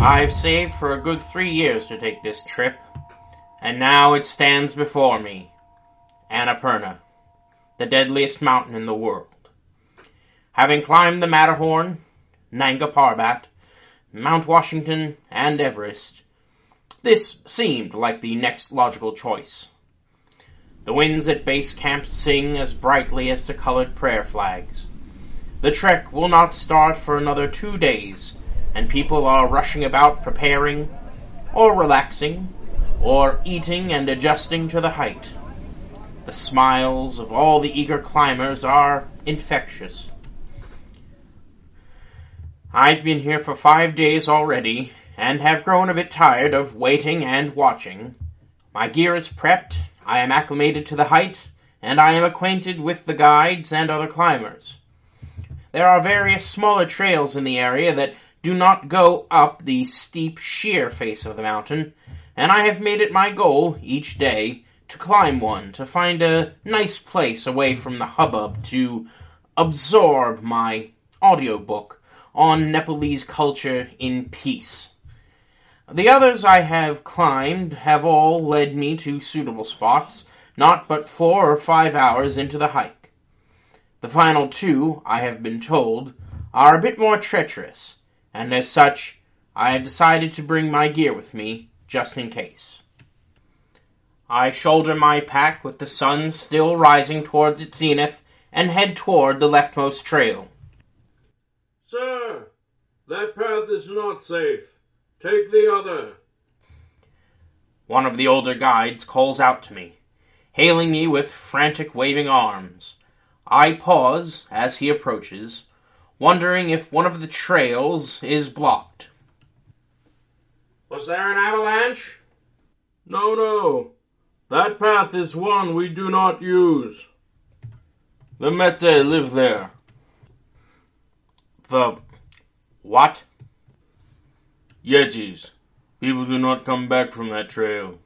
I've saved for a good 3 years to take this trip, and now it stands before me. Annapurna, the deadliest mountain in the world. Having climbed the Matterhorn, Nanga Parbat, Mount Washington, and Everest, this seemed like the next logical choice. The winds at base camp sing as brightly as the colored prayer flags. The trek will not start for another 2 days, and people are rushing about preparing, or relaxing, or eating and adjusting to the height. The smiles of all the eager climbers are infectious. I've been here for 5 days already, and have grown a bit tired of waiting and watching. My gear is prepped, I am acclimated to the height, and I am acquainted with the guides and other climbers. There are various smaller trails in the area that do not go up the steep, sheer face of the mountain, and I have made it my goal each day to climb one, to find a nice place away from the hubbub to absorb my audiobook on Nepalese culture in peace. The others I have climbed have all led me to suitable spots, not but 4 or 5 hours into the hike. The final 2, I have been told, are a bit more treacherous, and as such, I have decided to bring my gear with me, just in case. I shoulder my pack with the sun still rising towards its zenith, and head toward the leftmost trail. Sir, that path is not safe. Take the other. One of the older guides calls out to me, hailing me with frantic waving arms. I pause as he approaches, wondering if one of the trails is blocked. Was there an avalanche? No. That path is one we do not use. The Mete live there. The what? Yetis. People do not come back from that trail.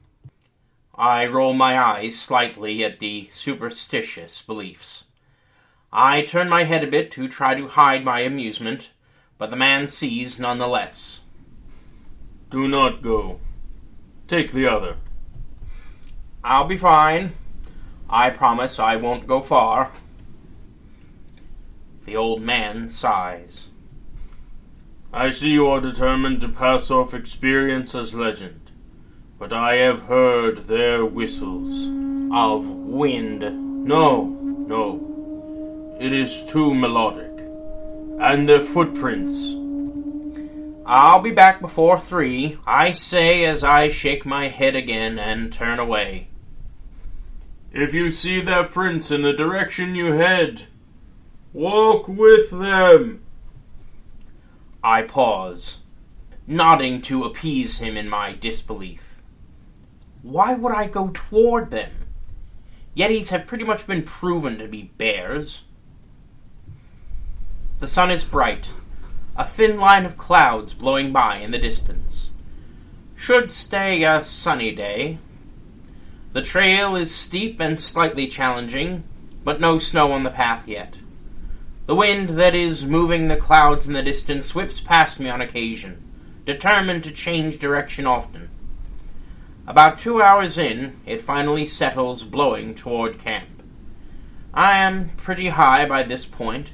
I roll my eyes slightly at the superstitious beliefs. I turn my head a bit to try to hide my amusement, but the man sees nonetheless. Do not go. Take the other. I'll be fine. I promise I won't go far. The old man sighs. I see you are determined to pass off experience as legend, but I have heard their whistles. Of wind. No. It is too melodic. And their footprints. I'll be back before 3, I say as I shake my head again and turn away. If you see their prints in the direction you head, walk with them. I pause, nodding to appease him in my disbelief. Why would I go toward them? Yetis have pretty much been proven to be bears. The sun is bright, a thin line of clouds blowing by in the distance. Should stay a sunny day. The trail is steep and slightly challenging, but no snow on the path yet. The wind that is moving the clouds in the distance whips past me on occasion, determined to change direction often. About 2 hours in, it finally settles, blowing toward camp. I am pretty high by this point,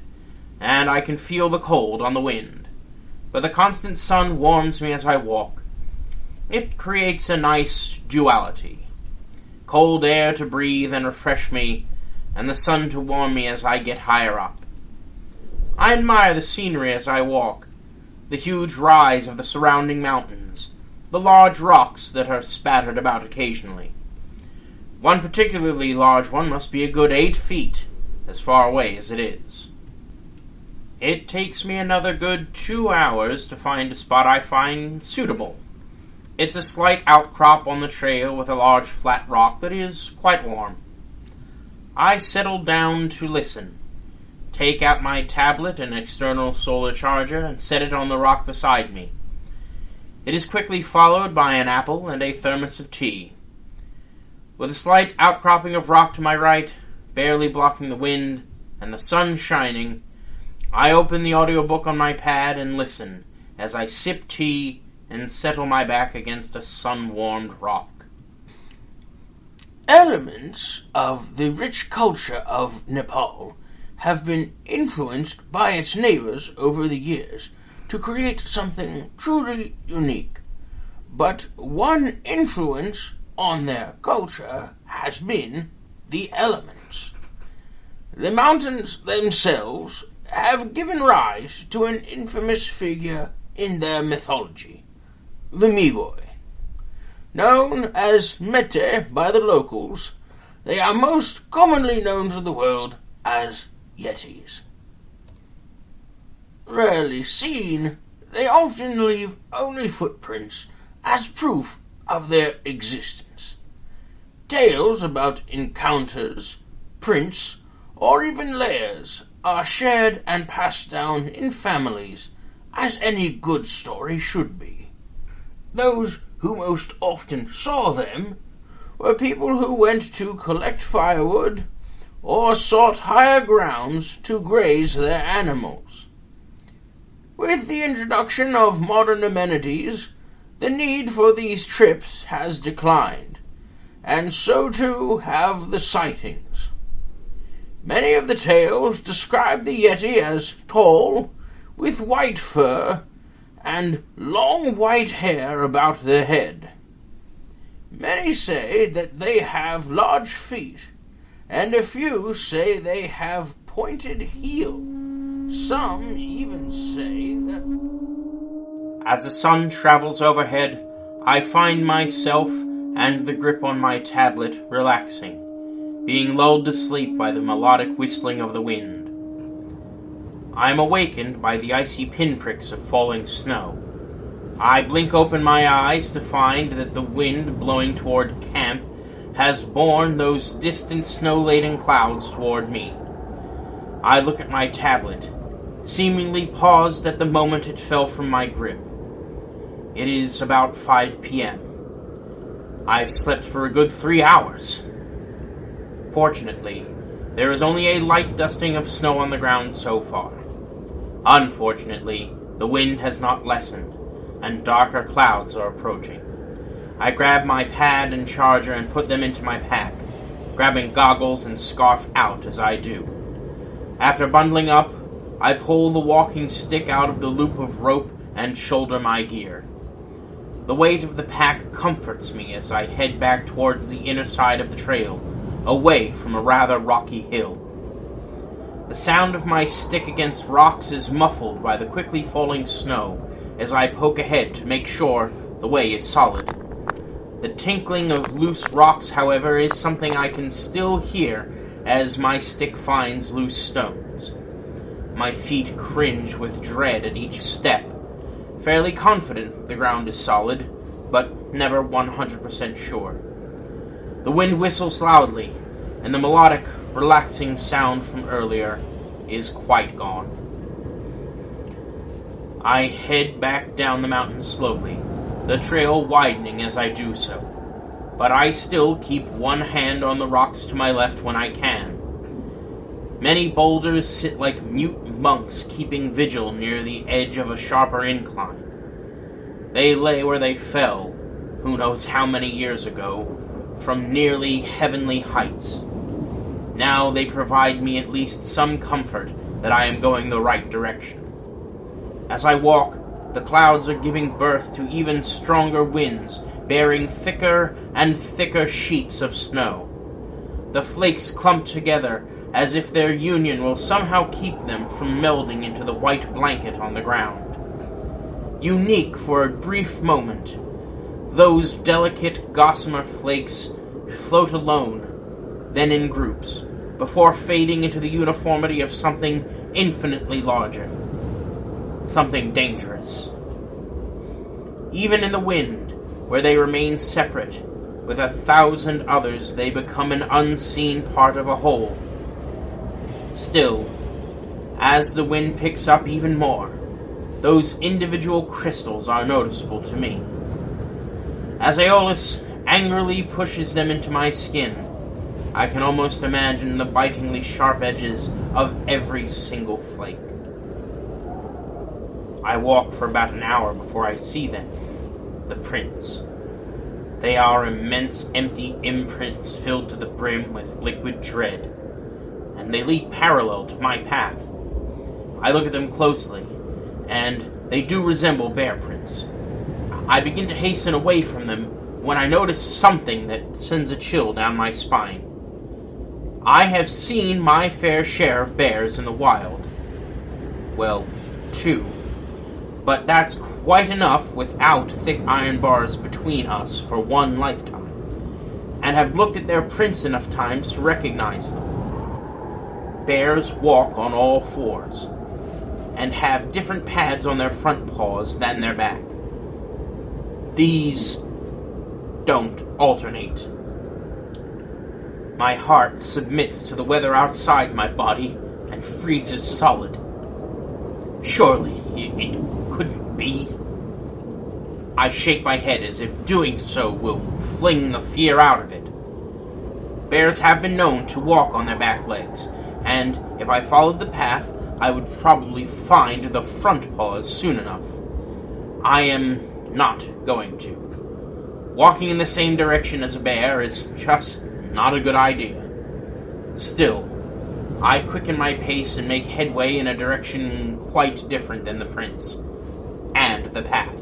and I can feel the cold on the wind, but the constant sun warms me as I walk. It creates a nice duality. Cold air to breathe and refresh me, and the sun to warm me as I get higher up. I admire the scenery as I walk, the huge rise of the surrounding mountains, the large rocks that are spattered about occasionally. One particularly large one must be a good 8 feet, as far away as it is. It takes me another good 2 hours to find a spot I find suitable. It's a slight outcrop on the trail with a large flat rock that is quite warm. I settle down to listen, take out my tablet and external solar charger, and set it on the rock beside me. It is quickly followed by an apple and a thermos of tea. With a slight outcropping of rock to my right, barely blocking the wind, and the sun shining, I open the audiobook on my pad and listen as I sip tea and settle my back against a sun-warmed rock. Elements of the rich culture of Nepal have been influenced by its neighbors over the years to create something truly unique. But one influence on their culture has been the elements. The mountains themselves have given rise to an infamous figure in their mythology, the Migoi. Known as Mete by the locals, they are most commonly known to the world as Yetis. Rarely seen, they often leave only footprints as proof of their existence. Tales about encounters, prints, or even lairs are shared and passed down in families, as any good story should be. Those who most often saw them were people who went to collect firewood or sought higher grounds to graze their animals. With the introduction of modern amenities, the need for these trips has declined, and so too have the sightings. Many of the tales describe the Yeti as tall, with white fur, and long white hair about their head. Many say that they have large feet, and a few say they have pointed heels. Some even say that... As the sun travels overhead, I find myself and the grip on my tablet relaxing, being lulled to sleep by the melodic whistling of the wind. I am awakened by the icy pinpricks of falling snow. I blink open my eyes to find that the wind blowing toward camp has borne those distant snow-laden clouds toward me. I look at my tablet, seemingly paused at the moment it fell from my grip. It is about 5 p.m. I've slept for a good 3 hours. Fortunately, there is only a light dusting of snow on the ground so far. Unfortunately, the wind has not lessened, and darker clouds are approaching. I grab my pad and charger and put them into my pack, grabbing goggles and scarf out as I do. After bundling up, I pull the walking stick out of the loop of rope and shoulder my gear. The weight of the pack comforts me as I head back towards the inner side of the trail, away from a rather rocky hill. The sound of my stick against rocks is muffled by the quickly falling snow as I poke ahead to make sure the way is solid. The tinkling of loose rocks, however, is something I can still hear as my stick finds loose stones. My feet cringe with dread at each step, fairly confident the ground is solid, but never 100% sure. The wind whistles loudly, and the melodic, relaxing sound from earlier is quite gone. I head back down the mountain slowly, the trail widening as I do so, but I still keep one hand on the rocks to my left when I can. Many boulders sit like mute monks keeping vigil near the edge of a sharper incline. They lay where they fell, who knows how many years ago, from nearly heavenly heights. Now they provide me at least some comfort that I am going the right direction. As I walk, the clouds are giving birth to even stronger winds, bearing thicker and thicker sheets of snow. The flakes clump together as if their union will somehow keep them from melding into the white blanket on the ground. Unique for a brief moment, those delicate gossamer flakes float alone, then in groups, before fading into the uniformity of something infinitely larger, something dangerous. Even in the wind, where they remain separate, with 1,000 others they become an unseen part of a whole. Still, as the wind picks up even more, those individual crystals are noticeable to me. As Aeolus angrily pushes them into my skin, I can almost imagine the bitingly sharp edges of every single flake. I walk for about an hour before I see them. the prints. They are immense empty imprints filled to the brim with liquid dread, and they lead parallel to my path. I look at them closely, and they do resemble bear prints. I begin to hasten away from them when I notice something that sends a chill down my spine. I have seen my fair share of bears in the wild. Well, 2. But that's quite enough without thick iron bars between us for one lifetime, and have looked at their prints enough times to recognize them. Bears walk on all fours, and have different pads on their front paws than their back. These don't alternate. My heart submits to the weather outside my body and freezes solid. Surely it couldn't be. I shake my head as if doing so will fling the fear out of it. Bears have been known to walk on their back legs, and if I followed the path, I would probably find the front paws soon enough. I am not going to. Walking in the same direction as a bear is just not a good idea. Still, I quicken my pace and make headway in a direction quite different than the prints and the path,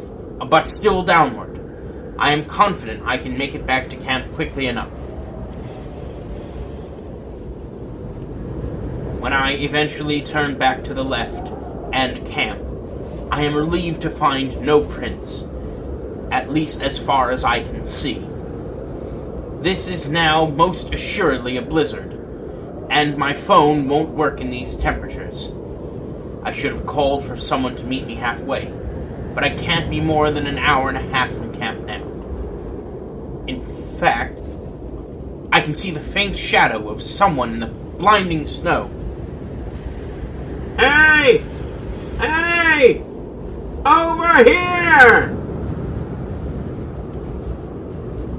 but still downward. I am confident I can make it back to camp quickly enough. When I eventually turn back to the left and camp, I am relieved to find no prints, at least as far as I can see. This is now most assuredly a blizzard, and my phone won't work in these temperatures. I should have called for someone to meet me halfway, but I can't be more than an hour and a half from camp now. In fact, I can see the faint shadow of someone in the blinding snow. Hey! Hey! Over here!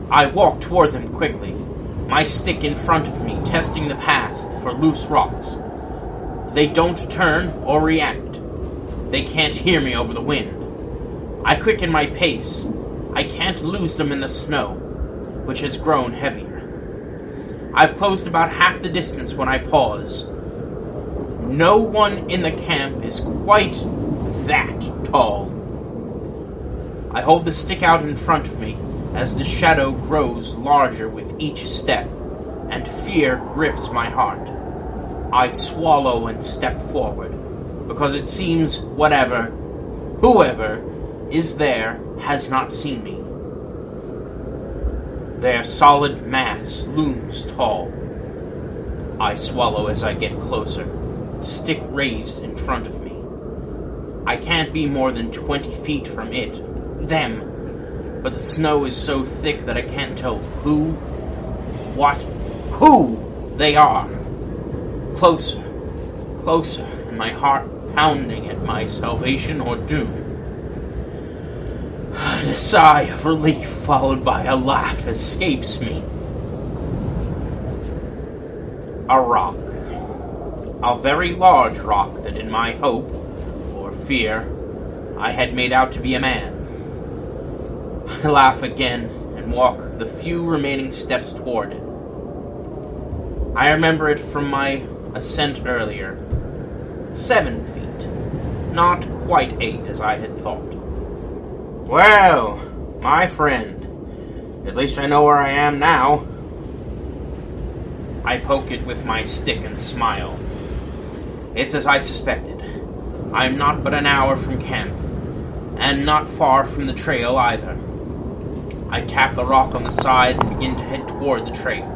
I walk toward them quickly, my stick in front of me, testing the path for loose rocks. They don't turn or react. They can't hear me over the wind. I quicken my pace. I can't lose them in the snow, which has grown heavier. I've closed about half the distance when I pause. No one in the camp is quite that tall. I hold the stick out in front of me as the shadow grows larger with each step, and fear grips my heart. I swallow and step forward, because it seems whoever is there has not seen me. Their solid mass looms tall. I swallow as I get closer, stick raised in front of me. I can't be more than 20 feet from them, but the snow is so thick that I can't tell who they are. Closer, closer, and my heart pounding at my salvation or doom. And a sigh of relief followed by a laugh escapes me. A rock. A very large rock that in my hope, or fear, I had made out to be a man. I laugh again and walk the few remaining steps toward it. I remember it from my ascent earlier. 7 feet. Not quite 8 as I had thought. Well, my friend, at least I know where I am now. I poke it with my stick and smile. It's as I suspected. I am not but an hour from camp, and not far from the trail either. I tap the rock on the side and begin to head toward the trail.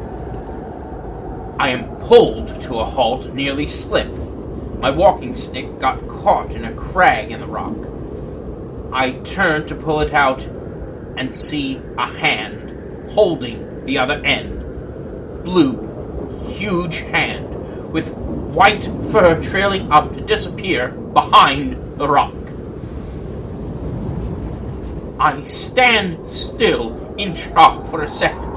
I am pulled to a halt, nearly slip. My walking stick got caught in a crag in the rock. I turn to pull it out and see a hand holding the other end. Blue, huge hand, with white fur trailing up to disappear behind the rock. I stand still in shock for a second,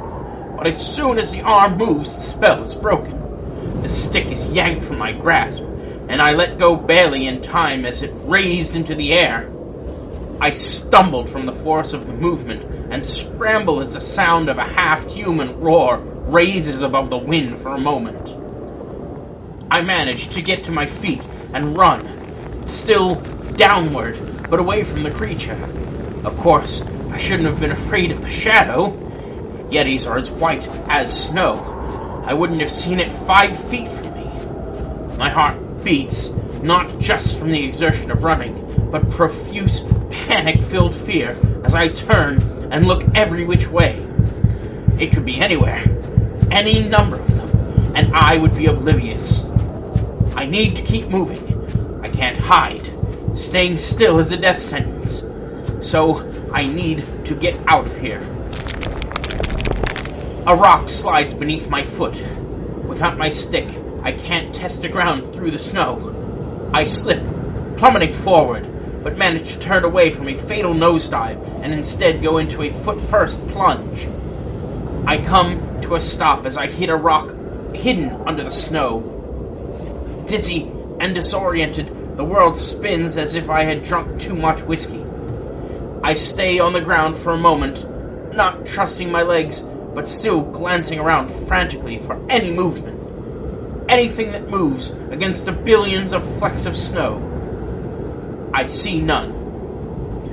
but as soon as the arm moves, the spell is broken. The stick is yanked from my grasp, and I let go barely in time as it raised into the air. I stumbled from the force of the movement and scramble as the sound of a half-human roar raises above the wind for a moment. I manage to get to my feet and run, still downward, but away from the creature. Of course, I shouldn't have been afraid of the shadow. Yetis are as white as snow. I wouldn't have seen it 5 feet from me. My heart beats, not just from the exertion of running, but profuse, panic-filled fear as I turn and look every which way. It could be anywhere, any number of them, and I would be oblivious. I need to keep moving. I can't hide. Staying still is a death sentence. So I need to get out of here. A rock slides beneath my foot. Without my stick, I can't test the ground through the snow. I slip, plummeting forward, but manage to turn away from a fatal nosedive and instead go into a foot-first plunge. I come to a stop as I hit a rock hidden under the snow. Dizzy and disoriented, the world spins as if I had drunk too much whiskey. I stay on the ground for a moment, not trusting my legs, but still glancing around frantically for any movement. Anything that moves against the billions of flecks of snow. I see none,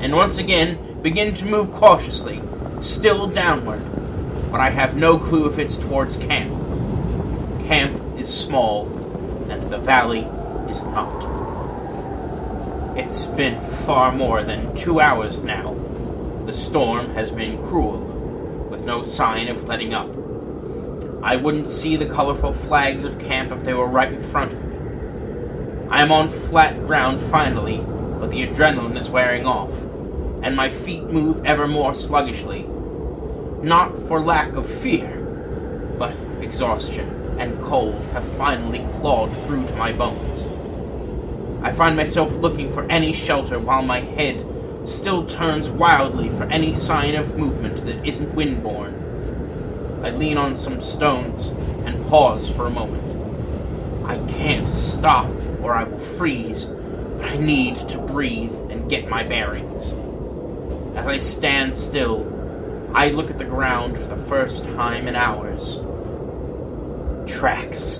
and once again begin to move cautiously, still downward, but I have no clue if it's towards camp. Camp is small, and the valley is not. It's been far more than 2 hours now. The storm has been cruel, with no sign of letting up. I wouldn't see the colorful flags of camp if they were right in front of me. I am on flat ground finally, but the adrenaline is wearing off, and my feet move ever more sluggishly. Not for lack of fear, but exhaustion and cold have finally clawed through to my bones. I find myself looking for any shelter while my head still turns wildly for any sign of movement that isn't windborne. I lean on some stones and pause for a moment. I can't stop or I will freeze, but I need to breathe and get my bearings. As I stand still, I look at the ground for the first time in hours. Tracks.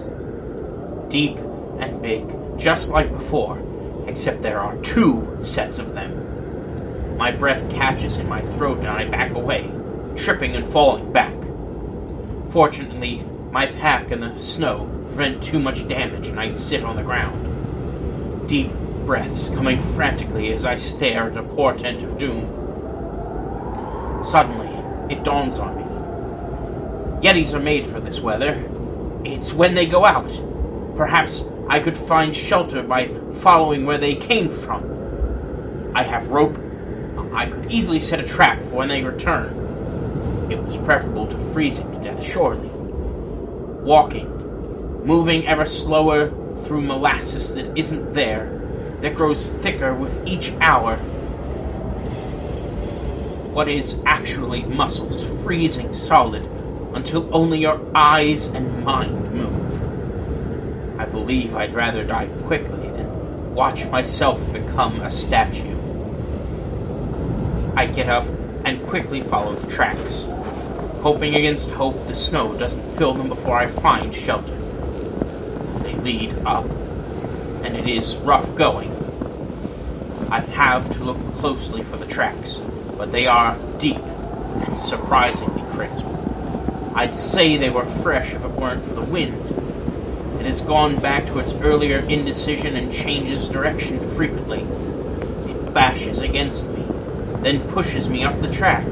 Deep and big. Just like before, except there are 2 sets of them. My breath catches in my throat and I back away, tripping and falling back. Fortunately, my pack and the snow prevent too much damage and I sit on the ground. Deep breaths coming frantically as I stare at a portent of doom. Suddenly, it dawns on me. Yetis are made for this weather. It's when they go out. Perhaps I could find shelter by following where they came from. I have rope. I could easily set a trap for when they return. It was preferable to freezing to death, surely. Walking, moving ever slower through molasses that isn't there, that grows thicker with each hour. What is actually muscles freezing solid until only your eyes and mind move. I believe I'd rather die quickly than watch myself become a statue. I get up and quickly follow the tracks, hoping against hope the snow doesn't fill them before I find shelter. They lead up, and it is rough going. I have to look closely for the tracks, but they are deep and surprisingly crisp. I'd say they were fresh if it weren't for the wind. It has gone back to its earlier indecision and changes direction frequently. It bashes against me, then pushes me up the track.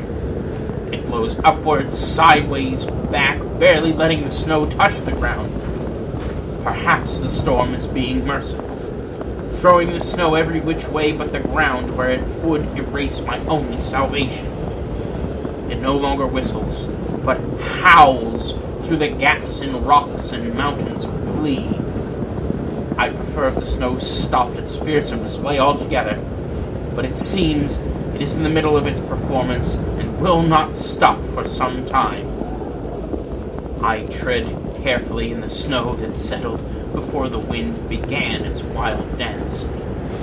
It blows upwards, sideways, back, barely letting the snow touch the ground. Perhaps the storm is being merciful, throwing the snow every which way but the ground where it would erase my only salvation. It no longer whistles, but howls through the gaps in rocks and mountains with glee. I prefer if the snow stopped its fearsome display altogether, but it seems it is in the middle of its performance and will not stop for some time. I tread carefully in the snow that settled before the wind began its wild dance,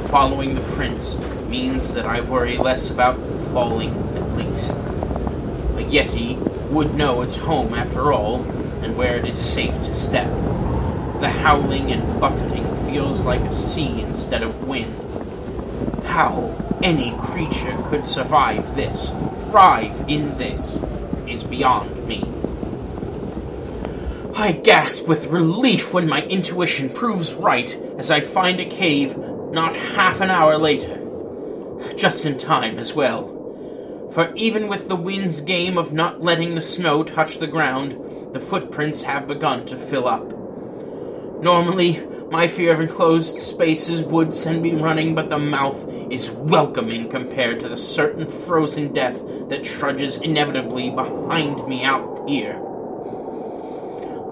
following the prints means that I worry less about falling, at least. A Yeti would know its home after all, and where it is safe to step. The howling and buffeting feels like a sea instead of wind. How any creature could survive this, thrive in this, is beyond me. I gasp with relief when my intuition proves right as I find a cave not half an hour later. Just in time as well. For even with the wind's game of not letting the snow touch the ground, the footprints have begun to fill up. Normally, my fear of enclosed spaces would send me running, but the mouth is welcoming compared to the certain frozen death that trudges inevitably behind me out here.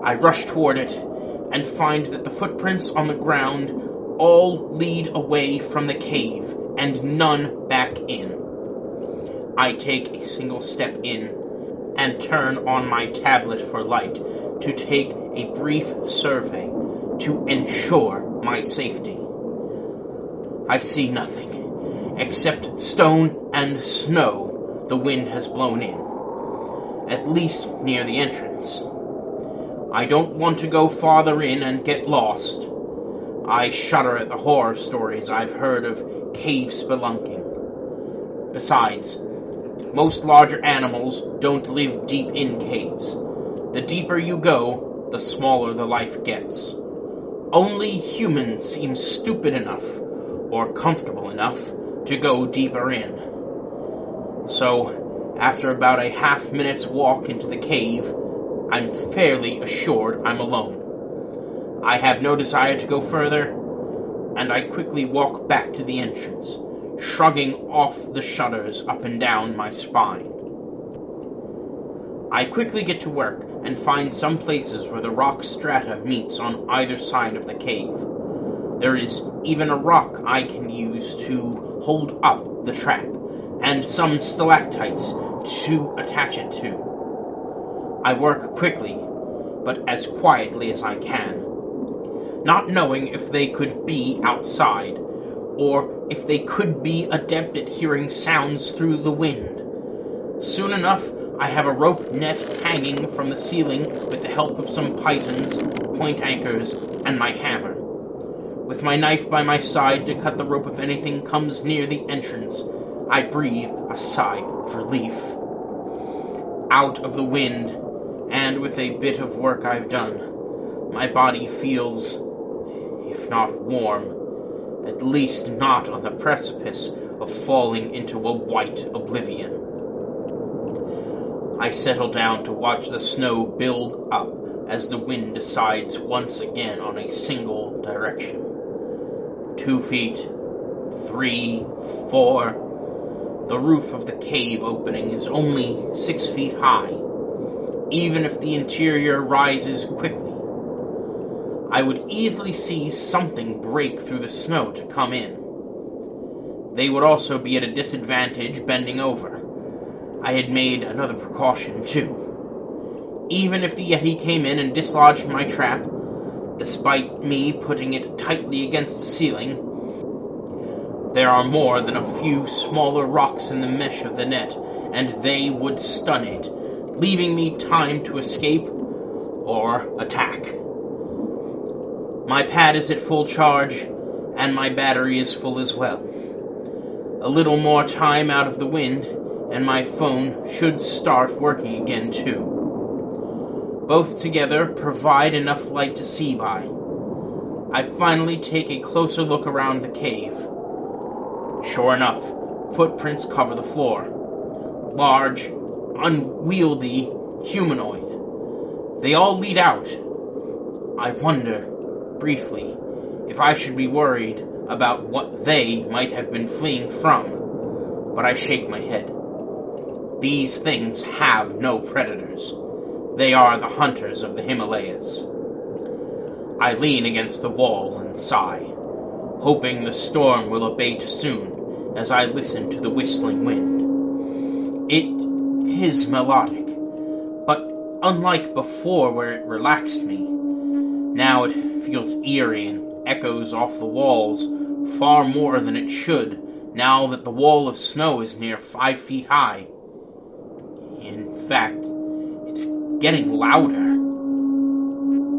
I rush toward it and find that the footprints on the ground all lead away from the cave and none back in. I take a single step in and turn on my tablet for light to take a brief survey to ensure my safety. I see nothing except stone and snow the wind has blown in, at least near the entrance. I don't want to go farther in and get lost. I shudder at the horror stories I've heard of cave spelunking. Besides, most larger animals don't live deep in caves. The deeper you go, the smaller the life gets. Only humans seem stupid enough, or comfortable enough, to go deeper in. So, after about a half-minute's walk into the cave, I'm fairly assured I'm alone. I have no desire to go further, and I quickly walk back to the entrance, shrugging off the shudders up and down my spine. I quickly get to work and find some places where the rock strata meets on either side of the cave. There is even a rock I can use to hold up the trap, and some stalactites to attach it to. I work quickly, but as quietly as I can, not knowing if they could be outside, or if they could be adept at hearing sounds through the wind. Soon enough, I have a rope net hanging from the ceiling with the help of some pythons, point anchors, and my hammer. With my knife by my side to cut the rope if anything comes near the entrance, I breathe a sigh of relief. Out of the wind, and with a bit of work I've done, my body feels, if not warm, at least not on the precipice of falling into a white oblivion. I settle down to watch the snow build up as the wind decides once again on a single direction. 2 feet, 3, 4. The roof of the cave opening is only 6 feet high, even if the interior rises quickly. I would easily see something break through the snow to come in. They would also be at a disadvantage bending over. I had made another precaution, too. Even if the Yeti came in and dislodged my trap, despite me putting it tightly against the ceiling, there are more than a few smaller rocks in the mesh of the net, and they would stun it, leaving me time to escape or attack. My pad is at full charge, and my battery is full as well. A little more time out of the wind, and my phone should start working again too. Both together provide enough light to see by. I finally take a closer look around the cave. Sure enough, footprints cover the floor. Large, unwieldy, humanoid. They all lead out. I wonder, briefly, if I should be worried about what they might have been fleeing from, but I shake my head. These things have no predators. They are the hunters of the Himalayas. I lean against the wall and sigh, hoping the storm will abate soon as I listen to the whistling wind. It is melodic, but unlike before where it relaxed me, now it feels eerie and echoes off the walls far more than it should now that the wall of snow is near 5 feet high. In fact, it's getting louder.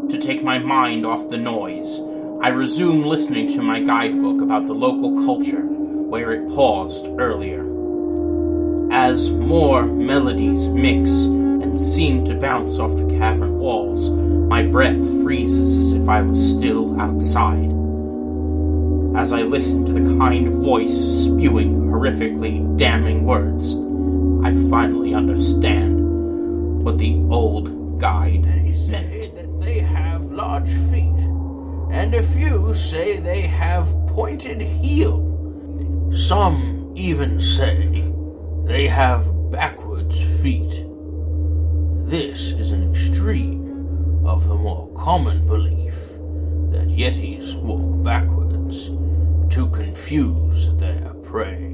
To take my mind off the noise, I resume listening to my guidebook about the local culture where it paused earlier. As more melodies mix and seem to bounce off the cavern walls, my breath freezes as if I was still outside. As I listen to the kind voice spewing horrifically damning words, I finally understand what the old guide meant. That they have large feet, and a few say they have pointed heel. Some even say they have backwards feet. This is an extreme of the more common belief that Yetis walk backwards to confuse their prey.